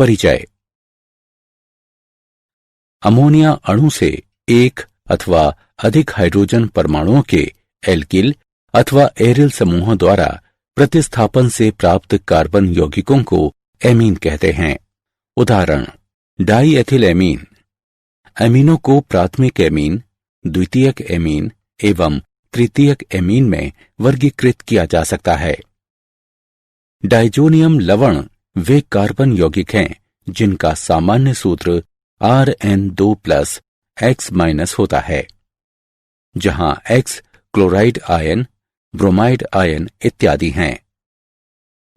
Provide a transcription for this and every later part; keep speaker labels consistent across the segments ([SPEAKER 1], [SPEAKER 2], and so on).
[SPEAKER 1] परिचय। अमोनिया अणु से एक अथवा अधिक हाइड्रोजन परमाणुओं के एल्किल अथवा एरिल समूहों द्वारा प्रतिस्थापन से प्राप्त कार्बन यौगिकों को एमीन कहते हैं। उदाहरण: डाई एथिल एमीन। एमीनों को प्राथमिक एमीन, द्वितीयक एमीन एवं तृतीयक एमीन में वर्गीकृत किया जा सकता है। डाइजोनियम लवण वे कार्बन यौगिक हैं जिनका सामान्य सूत्र Rn2+X- होता है, जहां X chloride ion, bromide ion इत्यादि हैं।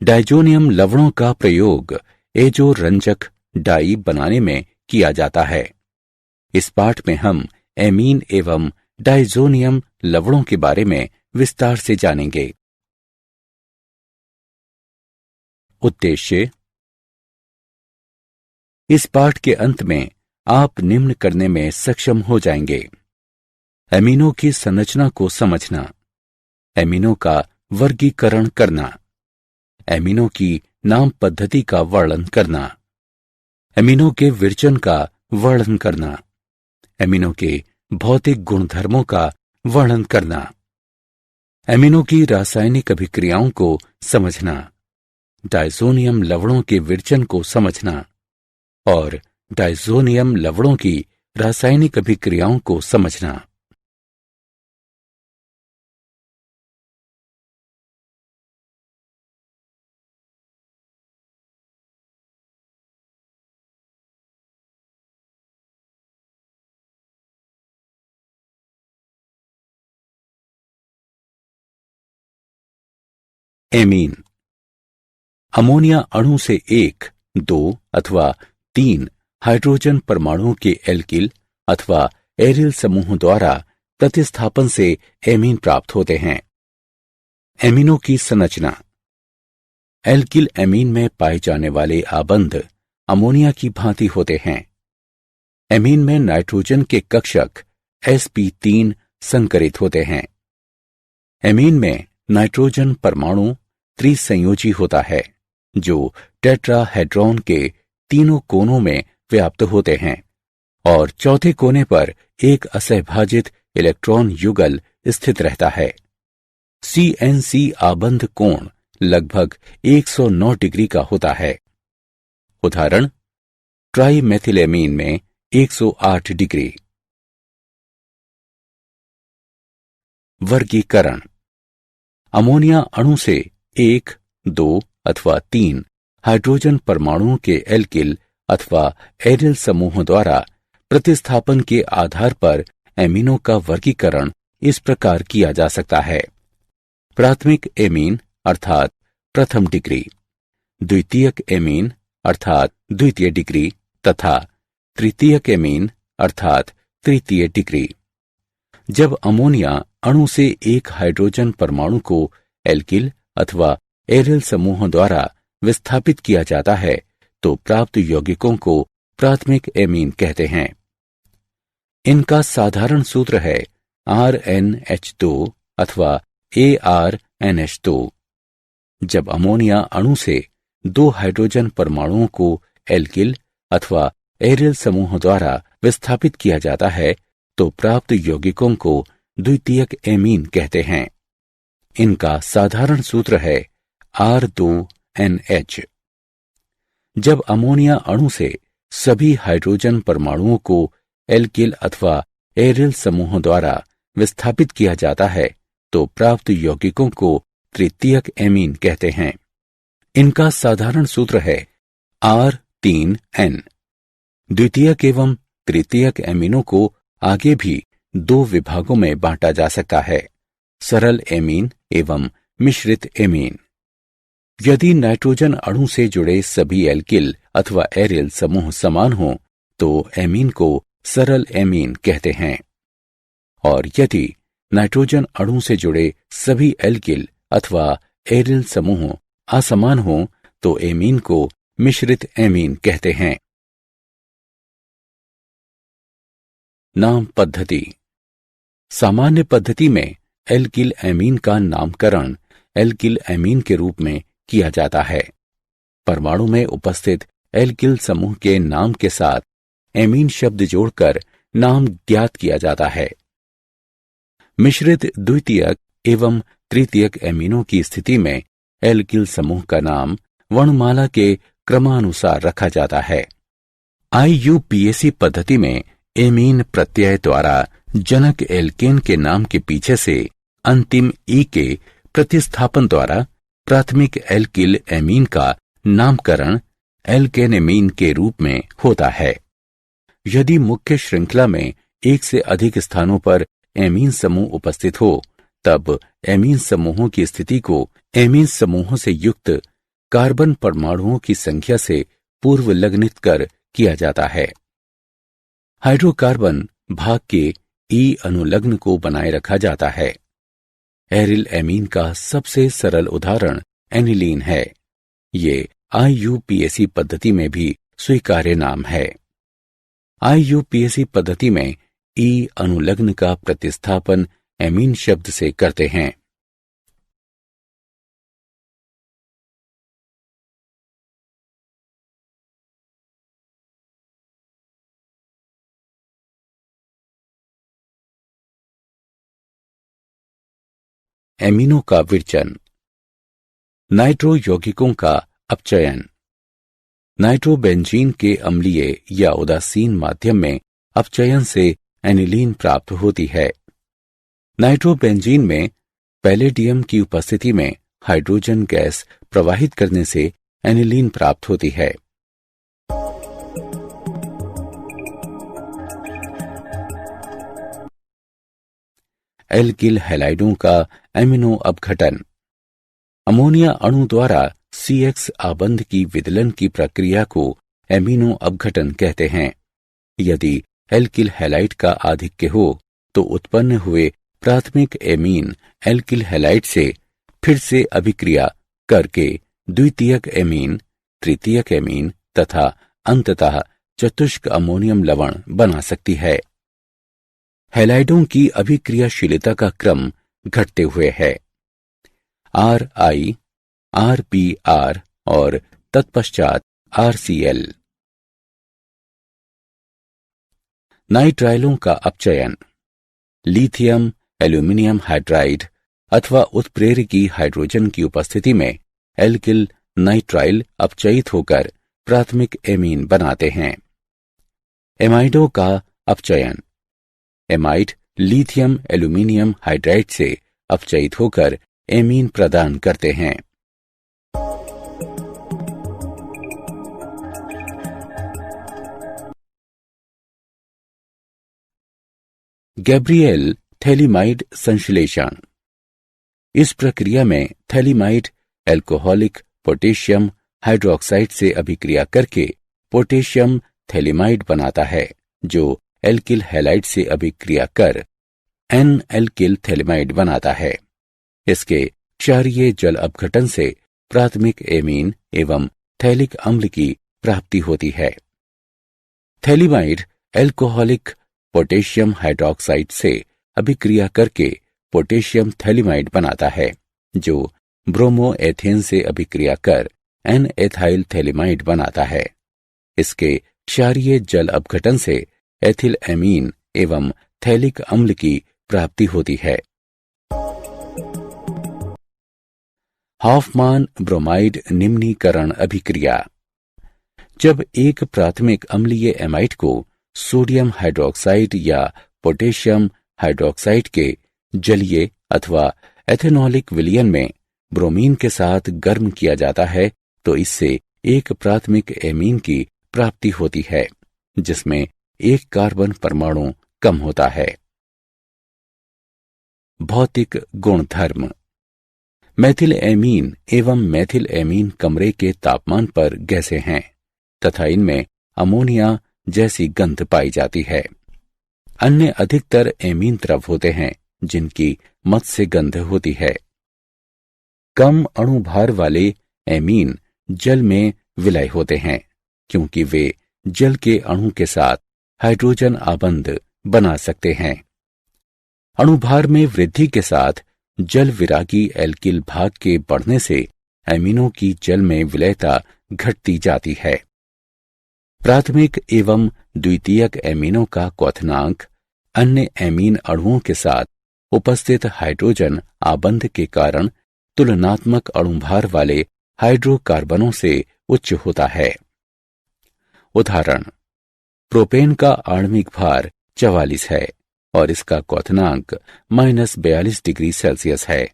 [SPEAKER 1] डाइजोनियम लवणों का प्रयोग एजो रंजक डाई बनाने में किया जाता है। इस पाठ में हम एमीन एवं डाइजोनियम लवणों के बारे में विस्तार से जानेंगे। उद्देश्य: इस पाठ के अंत में आप निम्न करने में सक्षम हो जाएंगे: एमीनों की संरचना को समझना, एमीनों का वर्गीकरण करना, एमीनों की नाम पद्धति का वर्णन करना, एमीनों के विरचन का वर्णन करना, एमीनों के भौतिक गुणधर्मों का वर्णन करना, एमीनों की रासायनिक अभिक्रियाओं को समझना, डाइजोनियम लवणों के विरचन को समझना और डाइजोनियम लवणों की रासायनिक अभिक्रियाओं को समझना। एमीन। अमोनिया अणु से एक, दो अथवा तीन हाइड्रोजन परमाणुओं के एल्किल अथवा एरिल समूह द्वारा प्रतिस्थापन से एमीन प्राप्त होते हैं। एमीनों की संरचना। एल्किल एमीन में पाए जाने वाले आबंध अमोनिया की भांति होते हैं। एमीन में नाइट्रोजन के कक्षक sp3 संकरित होते हैं। एमीन में नाइट्रोजन परमाणु त्रिसंयोजी होता है जो टेट्राहेड्रॉन के तीनों कोनों में व्याप्त होते हैं और चौथे कोने पर एक असहभाजित इलेक्ट्रॉन युगल स्थित रहता है। CNC आबंध कोण लगभग 109 डिग्री का होता है। उदाहरण: ट्राइमेथिलेमीन में 108 डिग्री। वर्गीकरण। अमोनिया अणु से एक, दो अथवा तीन हाइड्रोजन परमाणुओं के एल्किल अथवा एरिल समूह द्वारा प्रतिस्थापन के आधार पर एमीनों का वर्गीकरण इस प्रकार किया जा सकता है: प्राथमिक एमीन अर्थात प्रथम डिग्री, द्वितीयक एमीन अर्थात द्वितीय डिग्री तथा तृतीयक एमीन अर्थात तृतीय डिग्री। जब अमोनिया अणु से एक हाइड्रोजन परमाणु को एल्किल अथवा एरिल समूह द्वारा विस्थापित किया जाता है तो प्राप्त यौगिकों को प्राथमिक एमीन कहते हैं। इनका साधारण सूत्र है RnH2 अथवा ArNH2। जब अमोनिया अणु से दो हाइड्रोजन परमाणुओं को एल्किल अथवा एरिल समूह द्वारा विस्थापित किया जाता है तो प्राप्त यौगिकों को द्वितीयक एमीन कहते हैं। इनका साधारण सूत्र है R2NH। जब अमोनिया अणु से सभी हाइड्रोजन परमाणुओं को एल्किल अथवा एरिल समूह द्वारा विस्थापित किया जाता है तो प्राप्त यौगिकों को तृतीयक एमीन कहते हैं। इनका साधारण सूत्र है R3N। द्वितीयक एवं तृतीयक एमीनों को आगे भी दो विभागों में बांटा जा सकता है: सरल एमीन एवं मिश्रित एमीन। यदि नाइट्रोजन अणु से जुड़े सभी एल्किल अथवा एरिल समूह समान हों तो एमीन को सरल एमीन कहते हैं और यदि नाइट्रोजन अणु से जुड़े सभी एल्किल अथवा एरिल समूह असमान हों तो एमीन को मिश्रित एमीन कहते हैं। नाम पद्धति। सामान्य पद्धति में एल्किल एमीन का नामकरण एल्किल एमीन के रूप में किया जाता है। परमाणु में उपस्थित एल्किल समूह के नाम के साथ एमीन शब्द जोड़कर नाम ज्ञात किया जाता है। मिश्रित द्वितीयक एवं तृतीयक एमीनों की स्थिति में एल्किल समूह का नाम वर्णमाला के क्रमानुसार रखा जाता है। IUPAC पद्धति में एमीन प्रत्यय द्वारा जनक एल्केन के नाम के पीछे से अंतिम ई के प्रतिस्थापन द्वारा प्राथमिक एल्किल एमीन का नामकरण एल्केनेमीन के रूप में होता है। यदि मुख्य श्रृंखला में एक से अधिक स्थानों पर एमीन समूह उपस्थित हो, तब एमीन समूहों की स्थिति को एमीन समूहों से युक्त कार्बन परमाणुओं की संख्या से पूर्व लग्नित कर किया जाता है। हाइड्रोकार्बन भाग के ई अनुलग्न को बनाए रखा जाता है। एरिल एमीन का सबसे सरल उदाहरण एनिलीन है। ये IUPAC पद्धति में भी स्वीकार्य नाम है। IUPAC पद्धति में ई अनुलग्न का प्रतिस्थापन एमीन शब्द से करते हैं। एमीनों का विरचन। नाइट्रो यौगिकों का अपचयन। नाइट्रोबेंजीन के अम्लीय या उदासीन माध्यम में अपचयन से एनिलीन प्राप्त होती है। नाइट्रोबेंजीन में पैलेडियम की उपस्थिति में हाइड्रोजन गैस प्रवाहित करने से एनिलीन प्राप्त होती है। एल्किल हैलाइडों का एमिनो अपघटन। अमोनिया अणु द्वारा CX आबंध की विदलन की प्रक्रिया को एमिनो अपघटन कहते हैं। यदि एल्किल हैलाइड का आधिक्य हो तो उत्पन्न हुए प्राथमिक एमीन एल्किल हैलाइड से फिर से अभिक्रिया करके द्वितीयक एमीन, तृतीयक एमीन तथा अंततः चतुष्क अमोनियम लवण बना सकती है। हैलाइडों की अभिक्रियाशीलता का क्रम घटते हुए है। RI, RPR और तत्पश्चात RCl। नाइट्राइलों का अपचयन। लिथियम एल्यूमिनियम हाइड्राइड अथवा उत्प्रेरकी हाइड्रोजन की उपस्थिति में एल्किल नाइट्राइल अपचयित होकर प्राथमिक एमीन बनाते हैं। एमाइडों का अपचयन। एमाइड लिथियम एल्यूमिनियम हाइड्राइड से अपचयित होकर एमीन प्रदान करते हैं। गैब्रिएल थैलीमाइड संश्लेषण। इस प्रक्रिया में थैलीमाइड एल्कोहलिक पोटेशियम हाइड्रोक्साइड से अभिक्रिया करके पोटेशियम थैलीमाइड बनाता है, जो एल्किल हैलाइड से अभिक्रिया कर N-एल्किल थैलीमाइड बनाता है। इसके क्षारीय जल अपघटन से प्राथमिक एमीन एवं थैलिक अम्ल की प्राप्ति होती है। थैलीमाइड एल्कोहलिक पोटेशियम हाइड्रोक्साइड से अभिक्रिया करके पोटेशियम थैलीमाइड बनाता है, जो ब्रोमो एथेन से अभिक्रिया कर N-एथाइल थैलीमाइड बनाता है। इसके क्षारीय जल अपघटन से एथिल एमीन एवं थैलिक अम्ल की प्राप्ति होती है। हॉफमान ब्रोमाइड निम्नीकरण अभिक्रिया। जब एक प्राथमिक अम्लीय एमाइड को सोडियम हाइड्रोक्साइड या पोटेशियम हाइड्रोक्साइड के जलीय अथवा एथेनॉलिक विलयन में ब्रोमीन के साथ गर्म किया जाता है, तो इससे एक प्राथमिक एमीन की प्राप्ति होती है, जिसमें एक कार्बन परमाणु कम होता है। भौतिक गुणधर्म। मैथिल एमीन एवं मैथिल एमीन कमरे के तापमान पर गैसें हैं तथा इनमें अमोनिया जैसी गंध पाई जाती है। अन्य अधिकतर एमीन द्रव होते हैं जिनकी मत्स्य गंध होती है। कम अणुभार वाले एमीन जल में विलय होते हैं, क्योंकि वे जल के अणु के साथ हाइड्रोजन आबंध बना सकते हैं। अणुभार में वृद्धि के साथ जल विरागी एल्किल भाग के बढ़ने से एमीनों की जल में विलयता घटती जाती है। प्राथमिक एवं द्वितीयक एमीनों का क्वथनांक अन्य एमीन अणुओं के साथ उपस्थित हाइड्रोजन आबंध के कारण तुलनात्मक अणुभार वाले हाइड्रोकार्बनों से उच्च होता है। उदाहरण, प्रोपेन का आणविक भार 44 है और इसका क्वथनांक -42 डिग्री सेल्सियस है,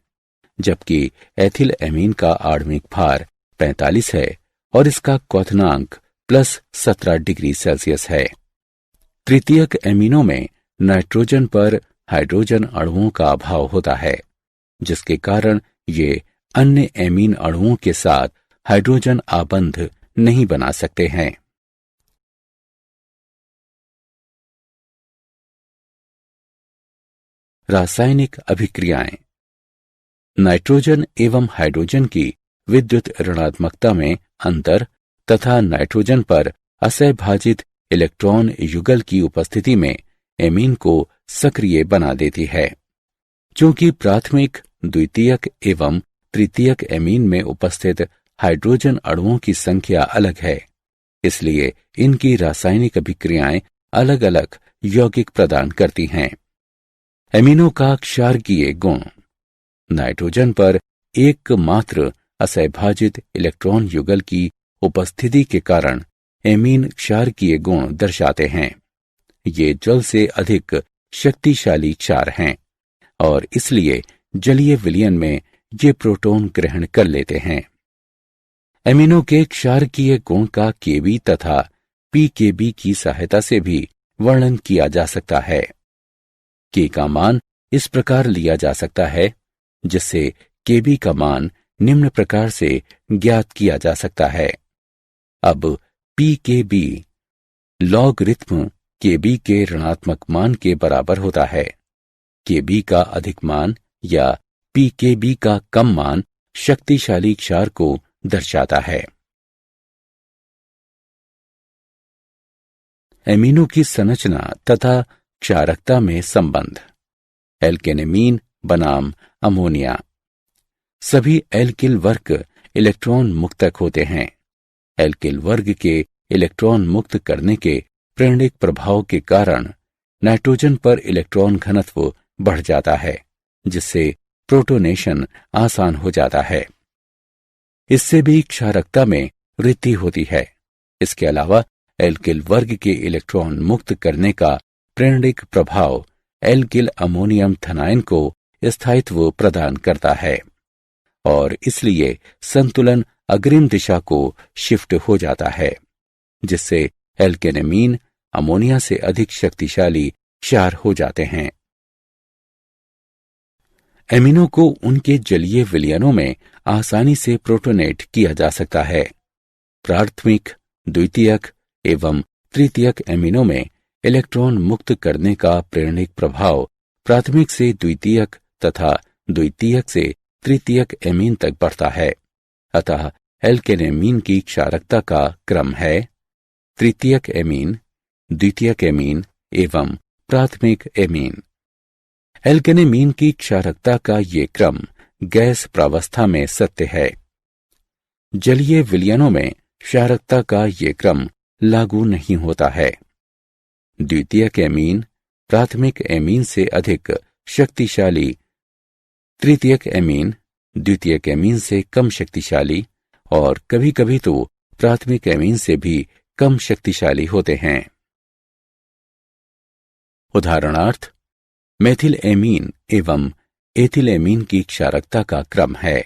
[SPEAKER 1] जबकि एथिल एमीन का आणविक भार 45 है और इसका क्वथनांक +17 डिग्री सेल्सियस है। तृतीयक एमीनों में नाइट्रोजन पर हाइड्रोजन अणुओं का अभाव होता है, जिसके कारण ये अन्य एमीन अणुओं के साथ हाइड्रोजन आबंध नहीं बना सकते हैं। रासायनिक अभिक्रियाएं। नाइट्रोजन एवं हाइड्रोजन की विद्युत ऋणात्मकता में अंतर तथा नाइट्रोजन पर असहभाजित इलेक्ट्रॉन युगल की उपस्थिति में एमीन को सक्रिय बना देती है। चूंकि प्राथमिक, द्वितीयक एवं तृतीयक एमीन में उपस्थित हाइड्रोजन अणुओं की संख्या अलग है, इसलिए इनकी रासायनिक अभिक्रियाएं अलग अलग यौगिक प्रदान करती हैं। एमीनों का क्षारकीय गुण। नाइट्रोजन पर एकमात्र असहभाजित इलेक्ट्रॉन युगल की उपस्थिति के कारण एमीन क्षारकीय गुण दर्शाते हैं। ये जल से अधिक शक्तिशाली क्षार हैं और इसलिए जलीय विलयन में ये प्रोटॉन ग्रहण कर लेते हैं। एमीनों के क्षारकीय गुण का केबी तथा पीकेबी की सहायता से भी वर्णन किया जा सकता है। के का मान इस प्रकार लिया जा सकता है, जिससे केबी का मान निम्न प्रकार से ज्ञात किया जा सकता है। अब पीकेबी लॉगरिथम केबी के ऋणात्मक मान के बराबर होता है। केबी का अधिक मान या पीकेबी का कम मान शक्तिशाली क्षार को दर्शाता है। एमीनों की संरचना तथा क्षारकता में संबंध। एल्केनेमीन बनाम अमोनिया। सभी एल्किल वर्ग इलेक्ट्रॉन मुक्तक होते हैं। एल्किल वर्ग के इलेक्ट्रॉन मुक्त करने के प्रेरणिक प्रभाव के कारण नाइट्रोजन पर इलेक्ट्रॉन घनत्व बढ़ जाता है, जिससे प्रोटोनेशन आसान हो जाता है। इससे भी क्षारकता में वृद्धि होती है। इसके अलावा एल्किल वर्ग के इलेक्ट्रॉन मुक्त करने का प्रेरणिक प्रभाव एल्किल अमोनियम थनाइन को स्थायित्व प्रदान करता है और इसलिए संतुलन अग्रिम दिशा को शिफ्ट हो जाता है, जिससे एल्केनेमीन अमोनिया से अधिक शक्तिशाली क्षार हो जाते हैं। एमीनों को उनके जलीय विलयनों में आसानी से प्रोटोनेट किया जा सकता है। प्राथमिक, द्वितीयक एवं तृतीयक एमीनों में इलेक्ट्रॉन मुक्त करने का प्रेरणिक प्रभाव प्राथमिक से द्वितीयक तथा द्वितीयक से तृतीयक एमीन तक बढ़ता है। अतः एल्केनेमीन की क्षारकता का क्रम है तृतीयक एमीन, द्वितीयक एमीन एवं प्राथमिक एमीन। एल्केनेमीन की क्षारकता का ये क्रम गैस प्रावस्था में सत्य है। जलीय विलयनों में क्षारकता का ये क्रम लागू नहीं होता है। द्वितीयक एमीन प्राथमिक एमीन से अधिक शक्तिशाली, तृतीयक एमीन द्वितीयक एमीन से कम शक्तिशाली और कभी कभी तो प्राथमिक एमीन से भी कम शक्तिशाली होते हैं। उदाहरणार्थ, मेथिल एमीन एवं एथिल एमीन की क्षारकता का क्रम है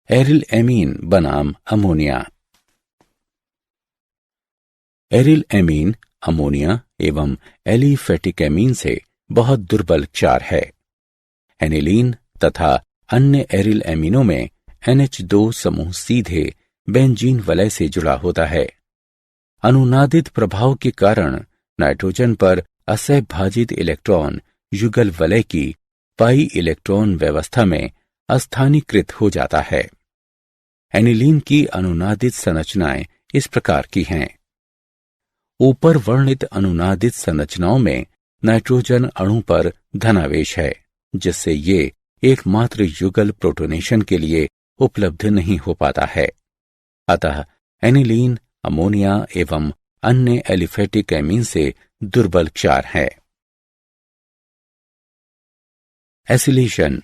[SPEAKER 1] एरिल एमीन बनाम अमोनिया। एरिल एमीन अमोनिया एवं एलिफेटिक एमीन से बहुत दुर्बल क्षार है। एनिलीन तथा अन्य एरिल एमीनों में NH2 समूह सीधे बेंजीन वलय से जुड़ा होता है। अनुनादित प्रभाव के कारण नाइट्रोजन पर असहभाजित इलेक्ट्रॉन युगल वलय की पाई इलेक्ट्रॉन व्यवस्था में अस्थानीकृत हो जाता है। एनिलीन की अनुनादित संरचनाएं इस प्रकार की हैं। ऊपर वर्णित अनुनादित संरचनाओं में नाइट्रोजन अणु पर धनावेश है, जिससे ये एकमात्र युगल प्रोटोनेशन के लिए उपलब्ध नहीं हो पाता है। अतः एनिलीन अमोनिया एवं अन्य एलिफेटिक एमीन से दुर्बल क्षार है। एसिलेशन।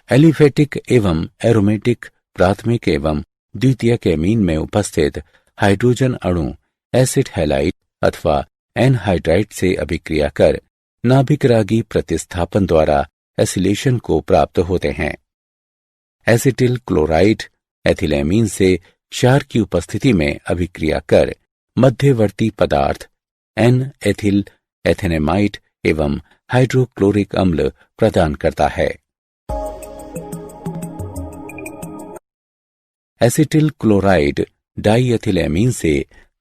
[SPEAKER 1] एलिफेटिक एवं एरोमेटिक प्राथमिक एवं द्वितीयक एमीन में उपस्थित हाइड्रोजन अणु एसिड हैलाइड अथवा एनहाइड्राइड से अभिक्रिया कर नाभिकरागी प्रतिस्थापन द्वारा एसिलेशन को प्राप्त होते हैं। एसिटिल क्लोराइड एथिलेमीन से क्षार की उपस्थिति में अभिक्रिया कर मध्यवर्ती पदार्थ एन एथिल एथेनेमाइड एवं हाइड्रोक्लोरिक अम्ल प्रदान करता है। एसिटिल क्लोराइड डाईएथिलेमीन से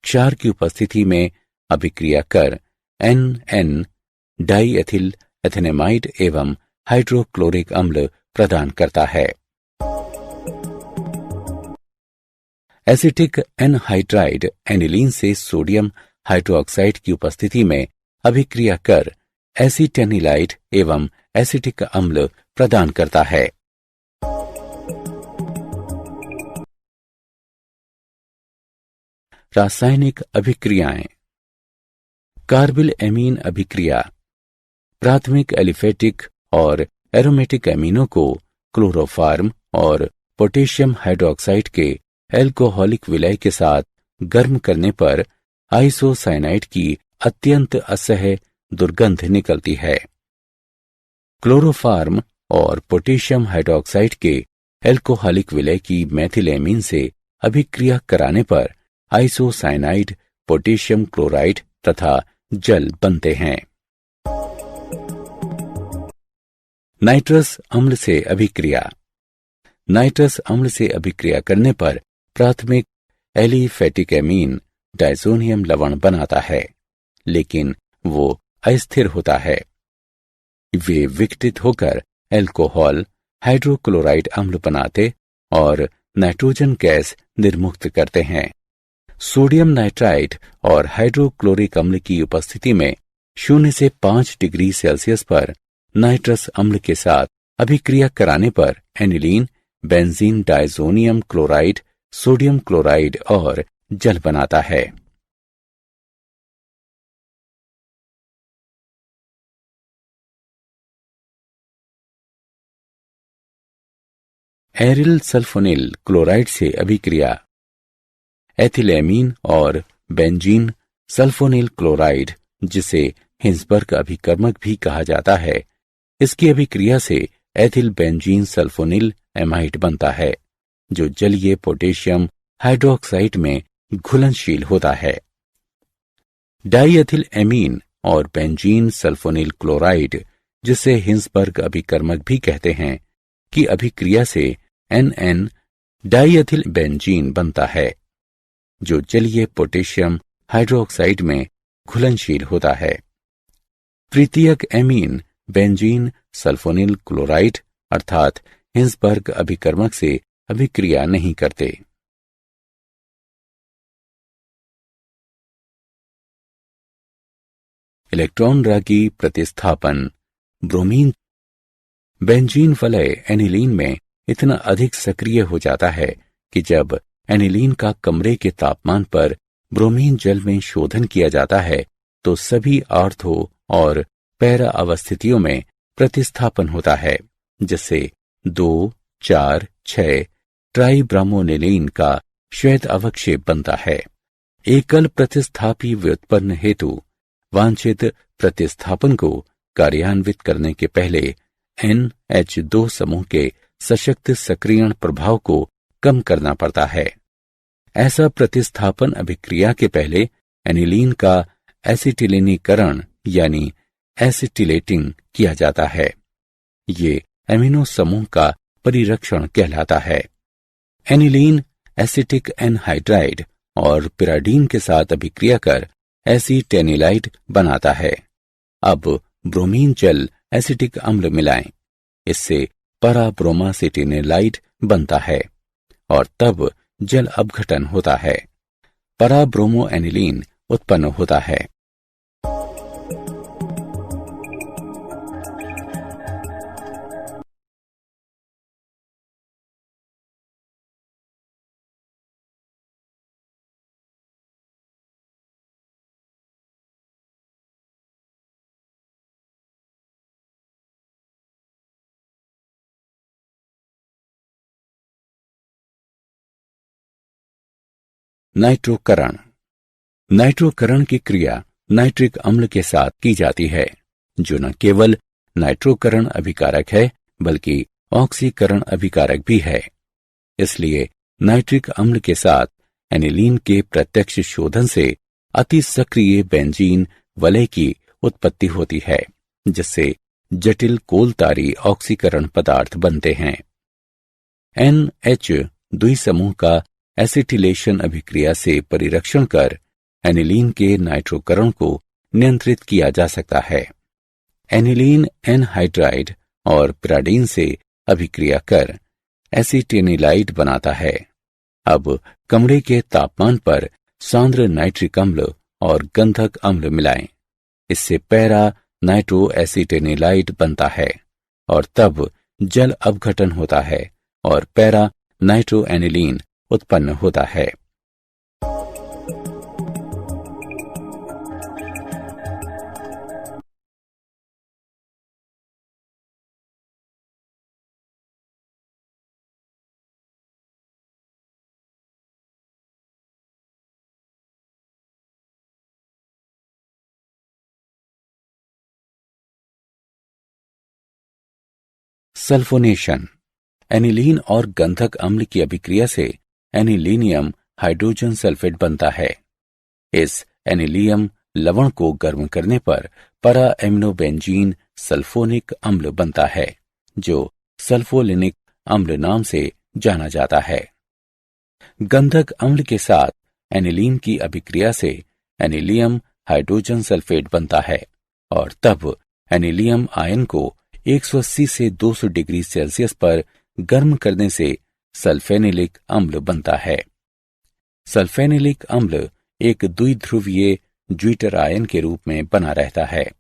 [SPEAKER 1] क्षार की उपस्थिति में अभिक्रिया कर एन डाईएथिल एथेनेमाइड एवं हाइड्रोक्लोरिक अम्ल प्रदान करता है। एसिटिक एनहाइड्राइड एनिलीन से सोडियम हाइड्रोक्साइड की उपस्थिति में अभिक्रिया कर एसिटेनिलाइड एवं एसिटिक अम्ल प्रदान करता है। रासायनिक अभिक्रियाएं। कार्बिल एमीन अभिक्रिया प्राथमिक एलिफेटिक और एरोमेटिक एमीनों को क्लोरोफार्म और पोटेशियम हाइड्रोक्साइड के एल्कोहलिक विलय के साथ गर्म करने पर आइसोसाइनाइड की अत्यंत असह्य दुर्गंध निकलती है। क्लोरोफार्म और पोटेशियम हाइड्रोक्साइड के एल्कोहलिक विलय की मेथिलेमीन से अभिक्रिया कराने पर आइसोसाइनाइड, पोटेशियम क्लोराइड तथा जल बनते हैं। नाइट्रस अम्ल से अभिक्रिया। नाइट्रस अम्ल से अभिक्रिया करने पर प्राथमिक एलिफेटिक एमीन डायज़ोनियम लवण बनाता है, लेकिन वो अस्थिर होता है। वे विघटित होकर एल्कोहल, हाइड्रोक्लोराइड अम्ल बनाते और नाइट्रोजन गैस निर्मुक्त करते हैं। सोडियम नाइट्राइड और हाइड्रोक्लोरिक अम्ल की उपस्थिति में 0 से 5 डिग्री सेल्सियस पर नाइट्रस अम्ल के साथ अभिक्रिया कराने पर aniline, benzene diazonium chloride, sodium chloride और जल बनाता है। एरिल सल्फोनिल क्लोराइड से अभिक्रिया। एथिलेमीन और बेंजीन सल्फोनिल क्लोराइड, जिसे हिंसबर्ग अभिकर्मक भी कहा जाता है, इसकी अभिक्रिया से एथिल बेंजीन सल्फोनिल एमाइड बनता है, जो जलीय पोटेशियम हाइड्रोक्साइड में घुलनशील होता है। डाईएथिल एमीन और बेंजीन सल्फोनिल क्लोराइड, जिसे हिंसबर्ग अभिकर्मक भी कहते हैं, की अभिक्रिया से एन डाईएथिल बेंजीन बनता है, जो जलीय पोटेशियम हाइड्रोक्साइड में घुलनशील होता है। तृतीयक एमीन बेंजीन सल्फोनिल क्लोराइड अर्थात हिंसबर्ग अभिकर्मक से अभिक्रिया नहीं करते। इलेक्ट्रॉन रागी प्रतिस्थापन। ब्रोमीन। बेंजीन वलय एनिलीन में इतना अधिक सक्रिय हो जाता है कि जब एनिलीन का कमरे के तापमान पर ब्रोमीन जल में शोधन किया जाता है तो सभी आर्थो और पैरा अवस्थितियों में प्रतिस्थापन होता है, जिससे 2, 4, 6 ट्राइब्रामोनिलीन का श्वेत अवक्षेप बनता है। एकल प्रतिस्थापी व्युत्पन्न हेतु वांछित प्रतिस्थापन को कार्यान्वित करने के पहले NH2 समूह के सशक्त सक्रियण प्रभाव को कम करना पड़ता है। ऐसा प्रतिस्थापन अभिक्रिया के पहले एनिलीन का एसिटिलीनीकरण यानी एसिटिलेटिंग किया जाता है। ये एमिनो समूह का परिरक्षण कहलाता है। एनिलीन एसिटिक एनहाइड्राइड और पिराडीन के साथ अभिक्रिया कर एसिटेनिलाइड बनाता है। अब ब्रोमीन जल एसिटिक अम्ल मिलाएं, इससे पराब्रोमासिटिनिलाइड बनता है और तब जल अपघटन होता है। पराब्रोमो एनिलीन उत्पन्न होता है। नाइट्रोकरण। नाइट्रोकरण की क्रिया नाइट्रिक अम्ल के साथ की जाती है, जो न केवल नाइट्रोकरण अभिकारक है बल्कि ऑक्सीकरण अभिकारक भी है। इसलिए नाइट्रिक अम्ल के साथ एनिलीन के प्रत्यक्ष शोधन से अति सक्रिय बेंजीन वलय की उत्पत्ति होती है, जिससे जटिल कोलतारी ऑक्सीकरण पदार्थ बनते हैं। NH द्विसमूह का एसिटिलेशन अभिक्रिया से परिरक्षण कर एनिलीन के नाइट्रोकरण को नियंत्रित किया जा सकता है। एनिलीन एनहाइड्राइड और पिराडीन से अभिक्रिया कर एसिटेनिलाइड बनाता है। अब कमरे के तापमान पर सांद्र नाइट्रिक अम्ल और गंधक अम्ल मिलाएं। इससे पैरा नाइट्रो एसिटेनिलाइड बनता है और तब जल अपघटन होता है और पैरा नाइट्रो एनिलीन उत्पन्न होता है। सल्फोनेशन। एनिलीन और गंधक अम्ल की अभिक्रिया से एनिलीनियम हाइड्रोजन सल्फेट बनता है। इस एनिलियम लवण को गर्म करने पर para एमिनोबेंजीन सल्फोनिक अम्ल बनता है, जो सल्फोलिनिक अम्ल नाम से जाना जाता है। गंधक अम्ल के साथ एनिलीन की अभिक्रिया से एनिलियम हाइड्रोजन सल्फेट बनता है और तब एनिलियम आयन को 180 से 200 डिग्री सेल्सियस पर गर्म करने से सल्फेनिलिक अम्ल बनता है। सल्फेनिलिक अम्ल एक द्विध्रुवीय ज्विटर आयन के रूप में बना रहता है।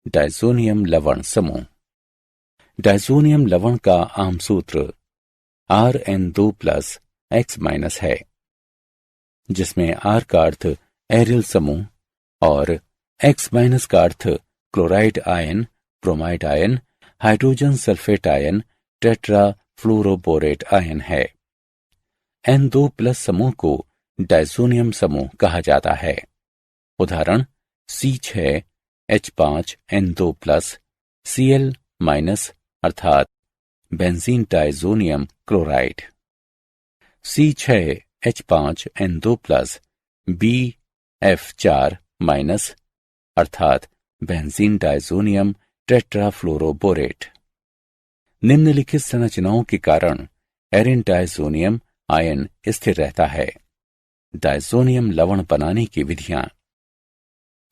[SPEAKER 1] डायज़ोनियम लवण समूह। डायज़ोनियम लवण का आम सूत्र Rn2+X- है, जिसमें R का अर्थ एरिल समूह और X- का अर्थ chloride ion, bromide ion, hydrogen sulphate ion, tetrafluoroborate ion है। N2+ समूह को डायज़ोनियम समूह कहा जाता है। उदाहरण C6H5N2+ Cl- अर्थात benzene diazonium chloride, C6H5N2+ BF4- अर्थात बेंजीन डायज़ोनियम टेट्राफ्लोरोबोरेट। निम्नलिखित संरचनाओं के कारण एरिन डायज़ोनियम आयन स्थिर रहता है। डायज़ोनियम लवण बनाने की विधियां।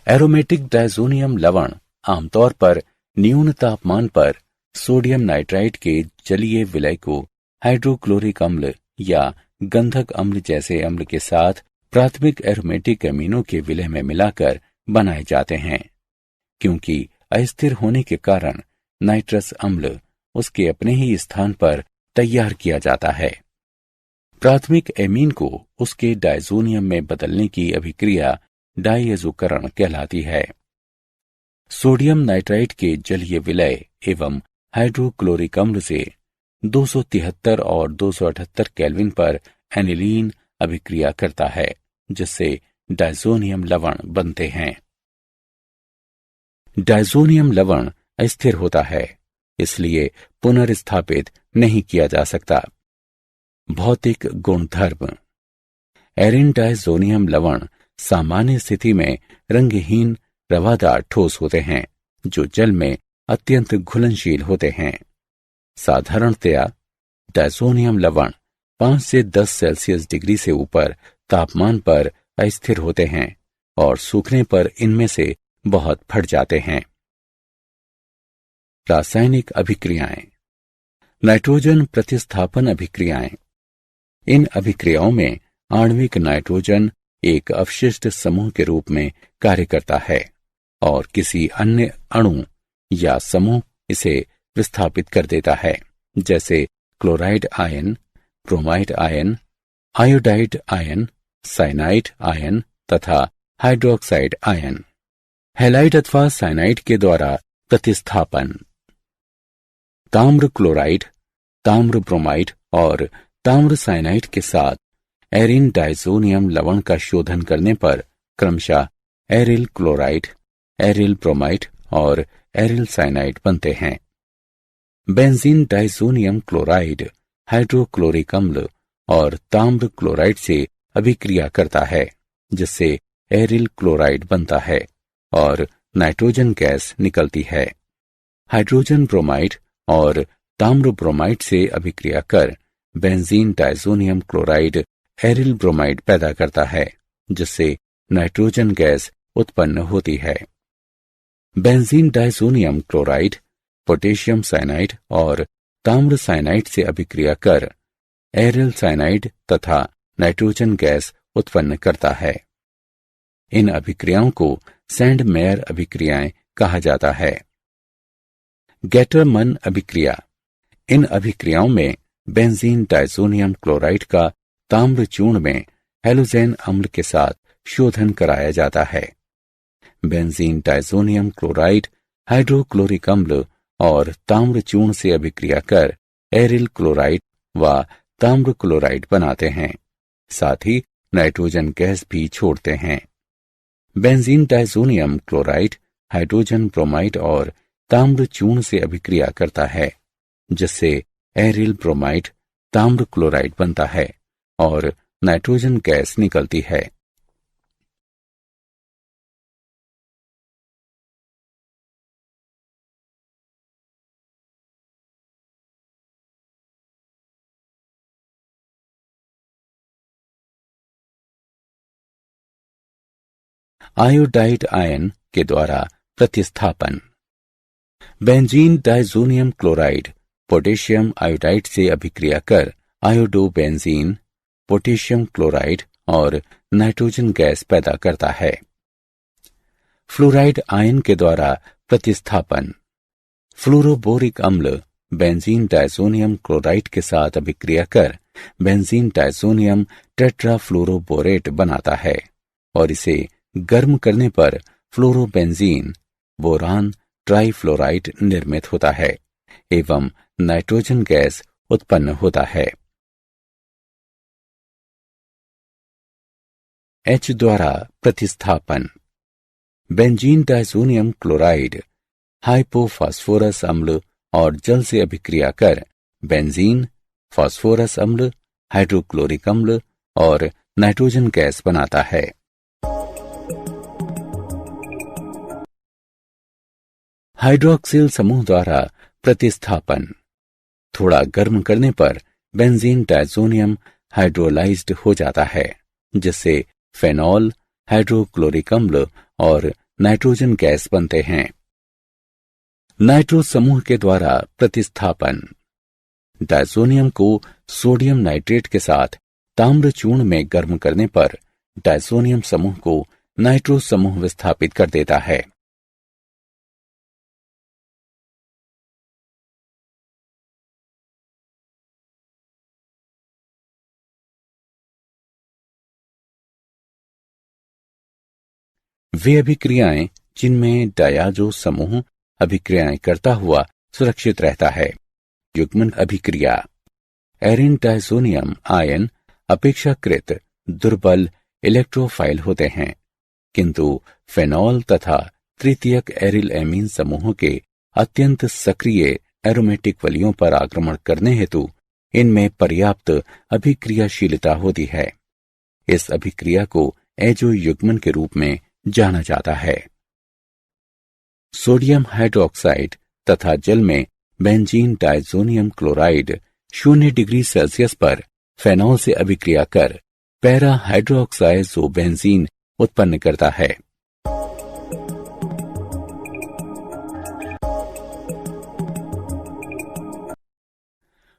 [SPEAKER 1] एरोमेटिक डायज़ोनियम लवण आमतौर पर न्यून तापमान पर सोडियम नाइट्राइट के जलीय विलय को हाइड्रोक्लोरिक अम्ल या गंधक अम्ल जैसे अम्ल के साथ प्राथमिक एरोमेटिक अमीनों के विलय में मिलाकर बनाए जाते हैं। क्योंकि अस्थिर होने के कारण नाइट्रस अम्ल उसके अपने ही स्थान पर तैयार किया जाता है। प्राथमिक एमीन को उसके डायज़ोनियम में बदलने की अभिक्रिया डायज़ोकरण कहलाती है। सोडियम नाइट्राइट के जलीय विलय एवं हाइड्रोक्लोरिक अम्ल से 273 और 278 केल्विन पर एनिलीन अभिक्रिया करता है, जिससे डायज़ोनियम लवण बनते हैं। डायज़ोनियम लवण अस्थिर होता है, इसलिए पुनर्स्थापित नहीं किया जा सकता। भौतिक गुणधर्म। एरिन डायज़ोनियम लवण सामान्य स्थिति में रंगहीन रवादार ठोस होते हैं, जो जल में अत्यंत घुलनशील होते हैं। साधारणतया डायज़ोनियम लवण 5 से 10 सेल्सियस डिग्री से ऊपर तापमान पर अस्थिर होते हैं और सूखने पर इनमें से बहुत फट जाते हैं। रासायनिक अभिक्रियाएं। नाइट्रोजन प्रतिस्थापन अभिक्रियाएं। इन अभिक्रियाओं में आणविक नाइट्रोजन एक अवशिष्ट समूह के रूप में कार्य करता है और किसी अन्य अणु या समूह इसे विस्थापित कर देता है, जैसे chloride ion, bromide ion, iodide ion, cyanide ion तथा हाइड्रोक्साइड आयन। हैलाइड अथवा साइनाइड के द्वारा प्रतिस्थापन। ताम्र क्लोराइड, ताम्र ब्रोमाइड और ताम्र साइनाइड के साथ एरिन डाइजोनियम लवण का शोधन करने पर क्रमशः एरिल क्लोराइड, एरिल ब्रोमाइड और एरिल साइनाइड बनते हैं। बेंजीन डाइजोनियम क्लोराइड हाइड्रोक्लोरिक अम्ल और ताम्र क्लोराइड से अभिक्रिया करता है, जिससे एरिल क्लोराइड बनता है और नाइट्रोजन गैस निकलती है। हाइड्रोजन ब्रोमाइड और ताम्र ब्रोमाइड से अभिक्रिया कर benzene diazonium chloride aryl bromide पैदा करता है, जिससे नाइट्रोजन गैस उत्पन्न होती है। Benzene diazonium chloride potassium cyanide और ताम्र साइनाइड से अभिक्रिया कर एरिल साइनाइड तथा नाइट्रोजन गैस उत्पन्न करता है। इन अभिक्रियाओं को सैंड मेयर अभिक्रियाएं कहा जाता है। गैटरमन अभिक्रिया। इन अभिक्रियाओं में बेंजीन डाइजोनियम क्लोराइड का ताम्र चूर्ण में हेलोजेन अम्ल के साथ शोधन कराया जाता है। बेंजीन डाइजोनियम क्लोराइड हाइड्रोक्लोरिक अम्ल और ताम्र चूर्ण से अभिक्रिया कर एरिल क्लोराइड व ताम्र क्लोराइड बनाते हैं, साथ ही नाइट्रोजन गैस भी छोड़ते हैं। Benzene diazonium chloride hydrogen bromide और ताम्र चूर्ण से अभिक्रिया करता है, जिससे एरिल ब्रोमाइड ताम्र क्लोराइड बनता है और नाइट्रोजन गैस निकलती है। आयोडाइड आयन के द्वारा प्रतिस्थापन। Benzene diazonium chloride potassium iodide से अभिक्रिया कर आयोडोबेंजीन, पोटेशियम क्लोराइड और नाइट्रोजन गैस पैदा करता है। फ्लोराइड आयन के द्वारा प्रतिस्थापन। फ्लोरोबोरिक अम्ल बेंजीन डाइजोनियम क्लोराइड के साथ अभिक्रिया कर बेंजीन डाइजोनियम टेट्राफ्लोरोबोरेट बनाता है और इसे गर्म करने पर फ्लोरोबेंजीन बोरान ट्राइफ्लोराइड निर्मित होता है एवं नाइट्रोजन गैस उत्पन्न होता है। H द्वारा प्रतिस्थापन। बेंजीन डाइजोनियम क्लोराइड हाइपोफॉस्फोरस अम्ल और जल से अभिक्रिया कर बेंजीन, फास्फोरस अम्ल, हाइड्रोक्लोरिक अम्ल और नाइट्रोजन गैस बनाता है। हाइड्रोक्सिल समूह द्वारा प्रतिस्थापन। थोड़ा गर्म करने पर बेंजीन डाइजोनियम हाइड्रोलाइज्ड हो जाता है, जिससे फेनॉल, हाइड्रोक्लोरिक अम्ल और नाइट्रोजन गैस बनते हैं। नाइट्रो समूह के द्वारा प्रतिस्थापन। डाइजोनियम को सोडियम नाइट्रेट के साथ ताम्र चूर्ण में गर्म करने पर डाइजोनियम समूह को नाइट्रो समूह विस्थापित कर देता है। वे अभिक्रियाएं जिनमें डायाजो समूह अभिक्रियाएं करता हुआ सुरक्षित रहता है। युग्मन अभिक्रिया। एरिन डाइजोनियम आयन अपेक्षाकृत दुर्बल इलेक्ट्रोफाइल होते हैं, किंतु फेनॉल तथा तृतीयक एरिल एमीन समूहों के अत्यंत सक्रिय एरोमेटिक वलियों पर आक्रमण करने हेतु इनमें पर्याप्त अभिक्रियाशीलता होती है। इस अभिक्रिया को एजो युग्मन के रूप में जाना जाता है। सोडियम हाइड्रोक्साइड तथा जल में benzene diazonium chloride 0 degree Celsius पर फेनॉल से अभिक्रिया कर पैरा हाइड्रोक्साइजोबेंजीन उत्पन्न करता है।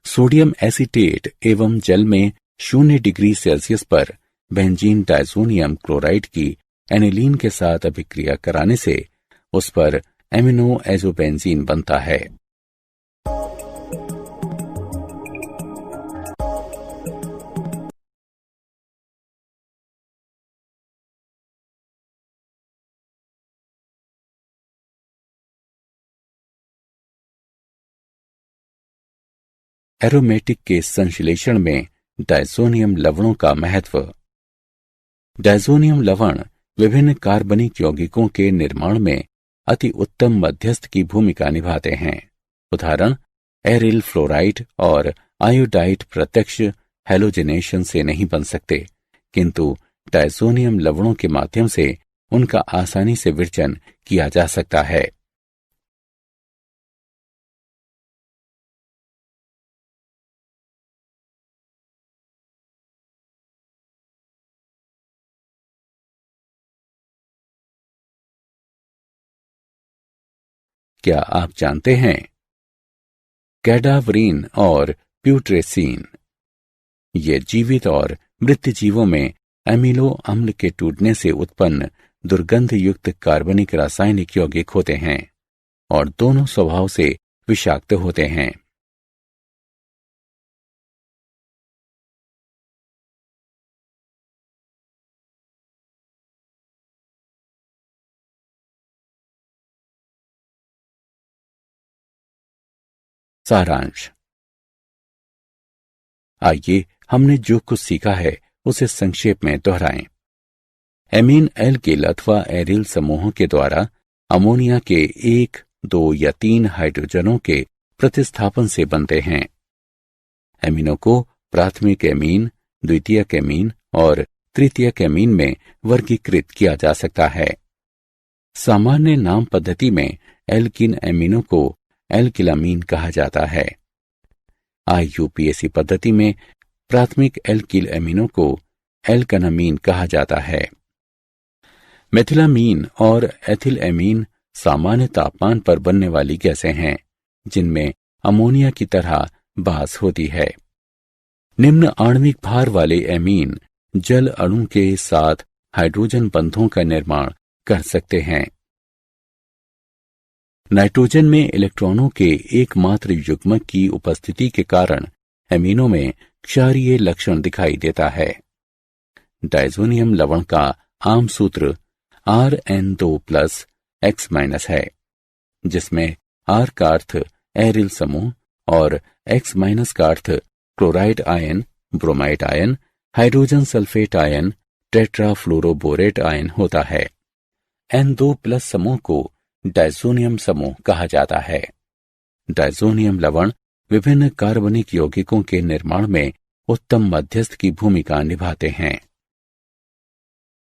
[SPEAKER 1] सोडियम एसीटेट एवं जल में 0 डिग्री सेल्सियस पर बेंजीन डायजोनियम क्लोराइड की एनिलीन के साथ अभिक्रिया कराने से उस पर एमिनो एजोबेंजीन बनता है। एरोमेटिक के संश्लेषण में डायज़ोनियम लवणों का महत्व। डायज़ोनियम लवण विभिन्न कार्बनिक यौगिकों के निर्माण में अति उत्तम मध्यस्थ की भूमिका निभाते हैं। उदाहरण एरिल फ्लोराइड और आयोडाइड प्रत्यक्ष हैलोजेनेशन से नहीं बन सकते, किंतु डायज़ोनियम लवणों के माध्यम से उनका आसानी से विरचन किया जा सकता है। क्या आप जानते हैं कैडावरीन और प्यूट्रेसीन ये जीवित और मृत जीवों में एमिनो अम्ल के टूटने से उत्पन्न दुर्गंध युक्त कार्बनिक रासायनिक यौगिक होते हैं और दोनों स्वभाव से विषाक्त होते हैं। सारांश। आइए हमने जो कुछ सीखा है उसे संक्षेप में दोहराएं। एमीन एल्किल अथवा एरिल समूहों के द्वारा अमोनिया के 1, 2 या 3 हाइड्रोजनों के प्रतिस्थापन से बनते हैं। एमिनो को प्राथमिक एमीन, द्वितीयक एमीन और तृतीयक एमीन में वर्गीकृत किया जा सकता है। सामान्य नाम पद्धति में एल्किन एमिनो को एल्किलामीन कहा जाता है। IUPAC पद्धति में प्राथमिक एल्किल एमिनो को एल्कनामीन कहा जाता है। मेथिलामीन और एथिल एमीन सामान्य तापमान पर बनने वाली गैसें हैं जिनमें अमोनिया की तरह बास होती है। निम्न आणविक भार वाले एमीन जल अणु के साथ हाइड्रोजन बंधों का निर्माण कर सकते हैं। नाइट्रोजन में इलेक्ट्रॉनों के एकमात्र युग्मक की उपस्थिति के कारण एमीनो में क्षारीय लक्षण दिखाई देता है। डायज़ोनियम लवण का आम सूत्र Rn2+X- है, जिसमें R का अर्थ एरिल समूह और X- का अर्थ chloride ion, bromide ion, hydrogen sulphate ion, tetrafluoroborate ion होता है। N2+ समूह को डायज़ोनियम समूह कहा जाता है। डायज़ोनियम लवण विभिन्न कार्बनिक यौगिकों के निर्माण में उत्तम मध्यस्थ की भूमिका निभाते हैं।